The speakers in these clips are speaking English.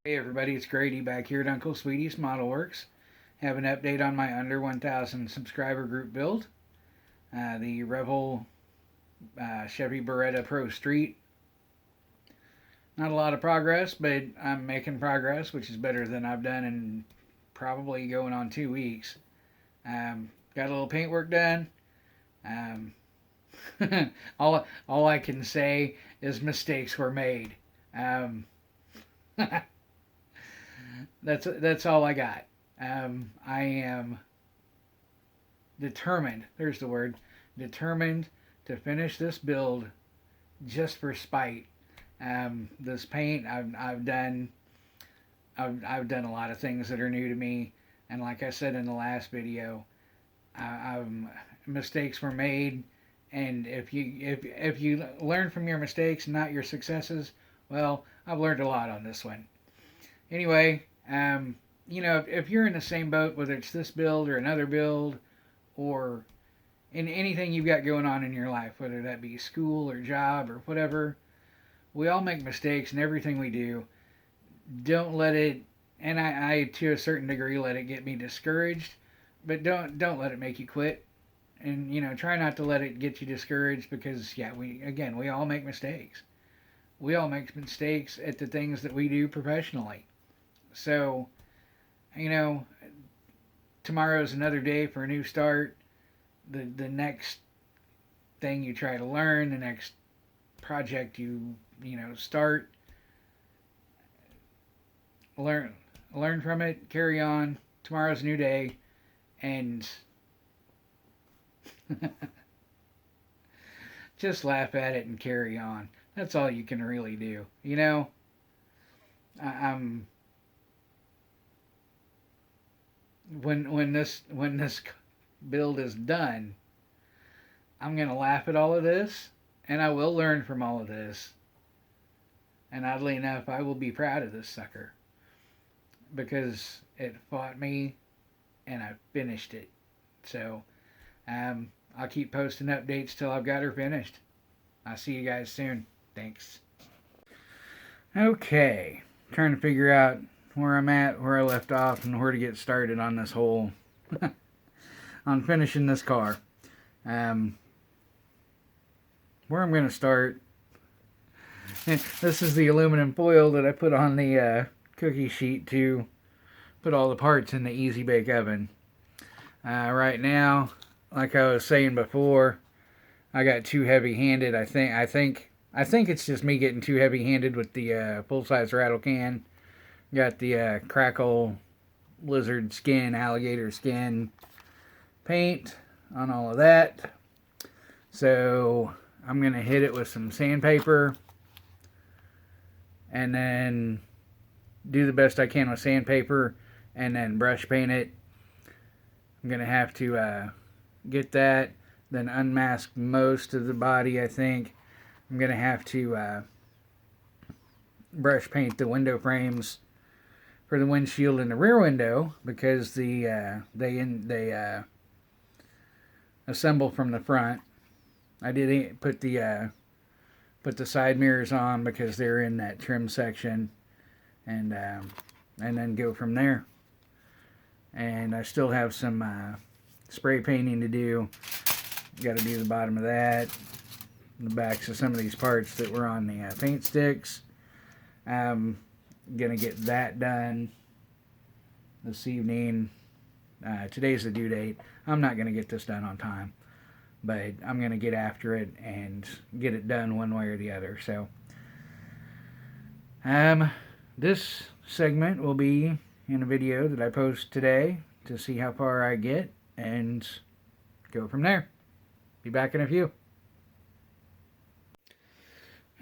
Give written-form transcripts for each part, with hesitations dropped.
Hey everybody, it's Grady back here at Uncle Sweetie's Model Works. Have an update on my under 1,000 subscriber group build. The Revell Chevy Beretta Pro Street. Not a lot of progress, but I'm making progress, which is better than I've done in probably going on 2 weeks. Got a little paintwork done. Um, all I can say is mistakes were made. Um, that's all I got. I am determined. There's the word. Determined to finish this build just for spite. This paint, I've done. I've done a lot of things that are new to me, and like I said in the last video, mistakes were made, and if you learn from your mistakes, not your successes, well, I've learned a lot on this one. Anyway, if you're in the same boat, whether it's this build or another build, or in anything you've got going on in your life, whether that be school or job or whatever, we all make mistakes in everything we do. Don't let it, and I to a certain degree let it get me discouraged, but don't let it make you quit. And try not to let it get you discouraged, because yeah, we all make mistakes. We all make mistakes at the things that we do professionally. So, you know, tomorrow's another day for a new start. The next thing you try to learn, the next project you start, learn from it, carry on. Tomorrow's a new day, and just laugh at it and carry on. That's all you can really do. I'm when this build is done, I'm gonna laugh at all of this, and I will learn from all of this. And oddly enough, I will be proud of this sucker because it fought me, and I finished it. So, I'll keep posting updates till I've got her finished. I'll see you guys soon. Thanks. Okay, trying to figure out where I'm at, where I left off, and where to get started on this whole on finishing this car. Where I'm going to start. This is the aluminum foil that I put on the cookie sheet to put all the parts in the Easy Bake Oven. Right now, like I was saying before, I got too heavy-handed. I think it's just me getting too heavy-handed with the full-size rattle can. Got the crackle lizard skin, alligator skin paint on all of that. So I'm going to hit it with some sandpaper and then do the best I can with sandpaper and then brush paint it. I'm going to have to get that, then unmask most of the body, I think. I'm going to have to brush paint the window frames for the windshield and the rear window, because they assemble from the front. I did put the side mirrors on because they're in that trim section, and then go from there. And I still have some spray painting to do. Got to do the bottom of that, the backs of some of these parts that were on the paint sticks. Gonna get that done this evening. Today's the due date. I'm not gonna get this done on time, but I'm gonna get after it and get it done one way or the other. So this segment will be in a video that I post today to see how far I get and go from there. Be back in a few.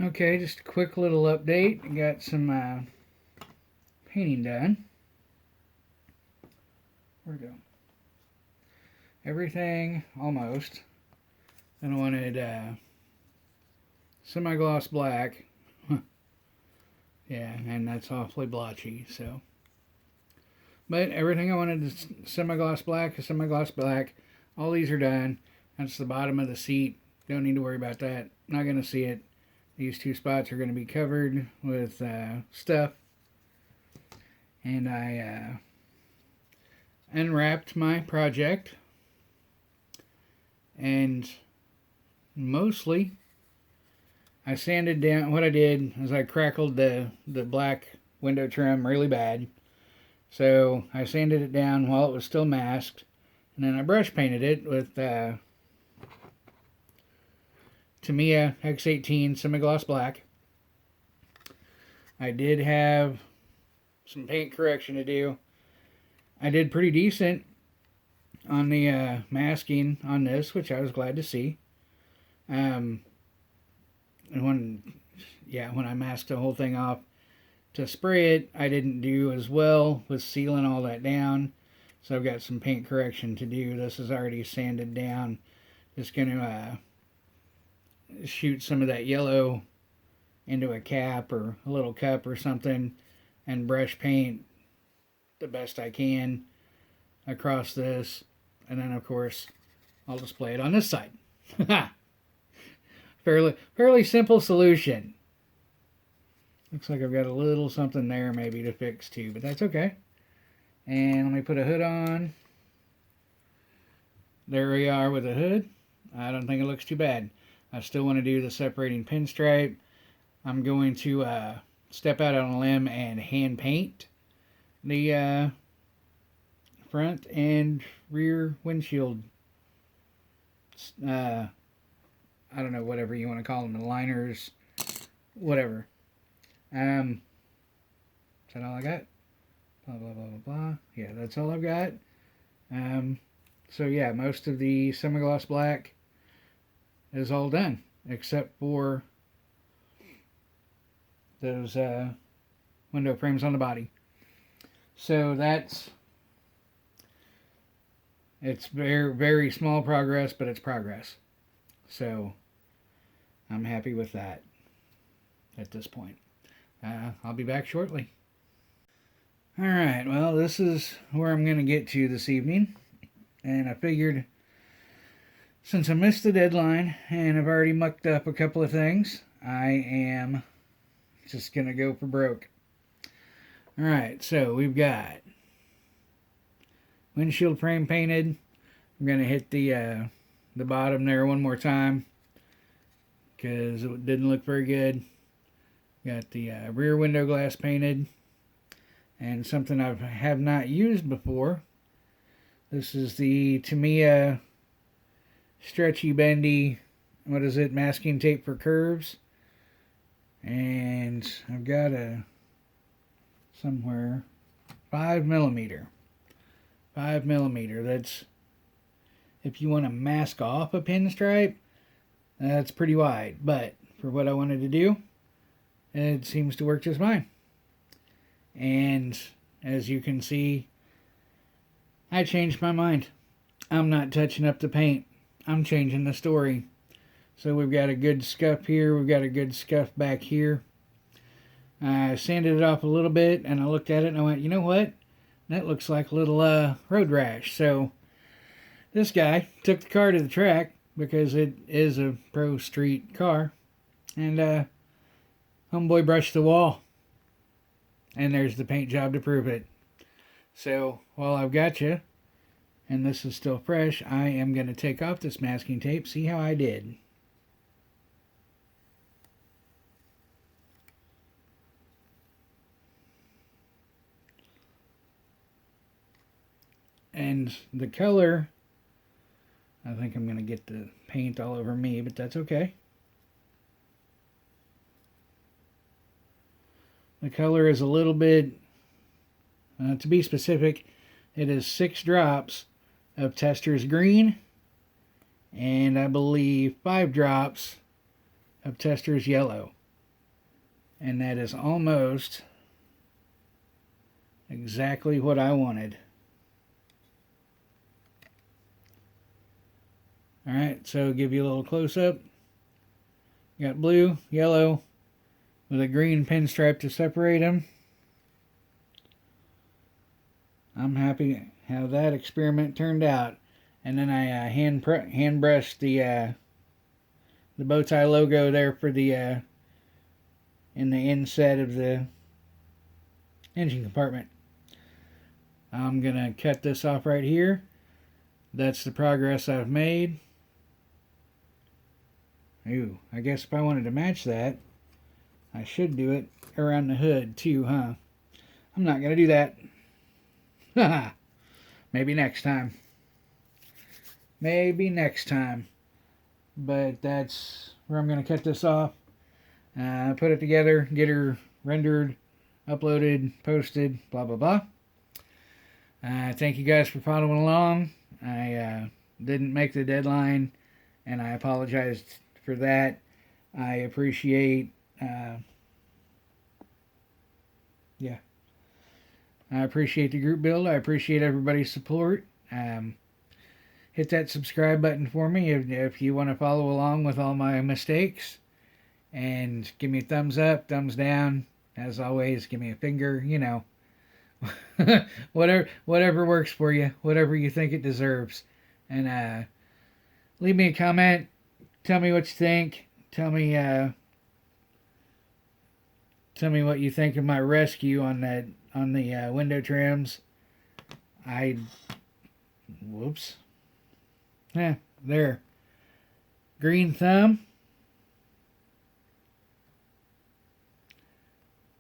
Okay, just a quick little update. I got some painting done. Where'd it go? Everything, almost. Then I wanted semi-gloss black. Yeah, and that's awfully blotchy, so. But everything I wanted is semi-gloss black. All these are done. That's the bottom of the seat. Don't need to worry about that. Not going to see it. These two spots are going to be covered with stuff. And I unwrapped my project, and mostly I sanded down. What I did is I crackled the black window trim really bad. So I sanded it down while it was still masked, and then I brush painted it with Tamiya X18 semi-gloss black. I did have some paint correction to do. I did pretty decent on the masking on this, which I was glad to see. And when I masked the whole thing off to spray it, I didn't do as well with sealing all that down. So I've got some paint correction to do. This is already sanded down. Just going to shoot some of that yellow into a cap or a little cup or something and brush paint the best I can across this. And then, of course, I'll display it on this side. Fairly simple solution. Looks like I've got a little something there maybe to fix too, but that's okay. And let me put a hood on. There we are with the hood. I don't think it looks too bad. I still want to do the separating pinstripe. I'm going to step out on a limb and hand paint the front and rear windshield. I don't know, whatever you want to call them, the liners, whatever. Is that all I got? Blah, blah, blah, blah, blah. Yeah, that's all I've got. So yeah, most of the semi-gloss black is all done, except for those window frames on the body. So it's very, very small progress, but it's progress. So I'm happy with that at this point. I'll be back shortly. Alright, well, this is where I'm going to get to this evening. And I figured, since I missed the deadline and I've already mucked up a couple of things, I am just going to go for broke. Alright, so we've got windshield frame painted. I'm going to hit the bottom there one more time because it didn't look very good. Got the rear window glass painted, and something I have not used before. This is the Tamiya stretchy bendy, what is it, masking tape for curves. And I've got somewhere 5mm. 5mm. That's, if you want to mask off a pinstripe, that's pretty wide. But for what I wanted to do, it seems to work just fine. And as you can see, I changed my mind. I'm not touching up the paint. I'm changing the story. So we've got a good scuff here. We've got a good scuff back here. I sanded it off a little bit, and I looked at it and I went, you know what? That looks like a little road rash. So this guy took the car to the track because it is a Pro Street car. And homeboy brushed the wall. And there's the paint job to prove it. So while I've got you, and this is still fresh, I am going to take off this masking tape, see how I did. And the color, I think I'm going to get the paint all over me, but that's okay. The color is a little bit, to be specific, it is 6 drops of Tester's green, and I believe 5 drops of Tester's yellow. And that is almost exactly what I wanted. Alright, so give you a little close-up. Got blue, yellow, with a green pinstripe to separate them. I'm happy how that experiment turned out. And then I hand brushed the bow tie logo there for the in the inset of the engine compartment. I'm going to cut this off right here. That's the progress I've made. Ooh, I guess if I wanted to match that, I should do it around the hood too, huh? I'm not going to do that. Haha. Maybe next time. Maybe next time. But that's where I'm going to cut this off. Put it together, get her rendered, uploaded, posted, blah, blah, blah. Thank you guys for following along. I didn't make the deadline, and I apologized for that. I appreciate, I appreciate the group build. I appreciate everybody's support. Hit that subscribe button for me if you want to follow along with all my mistakes. And give me a thumbs up, thumbs down. As always, give me a finger, you know. whatever works for you, whatever you think it deserves. And leave me a comment. Tell me what you think. Tell me what you think of my rescue on the window trims. Whoops. There. Green thumb.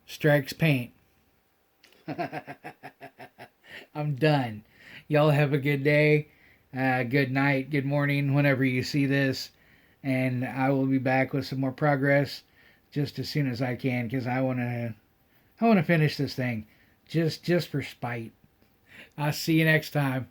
Strikes paint. I'm done. Y'all have a good day, good night, good morning, whenever you see this. And I will be back with some more progress just as soon as I can, because I want to finish this thing just for spite. I'll see you next time.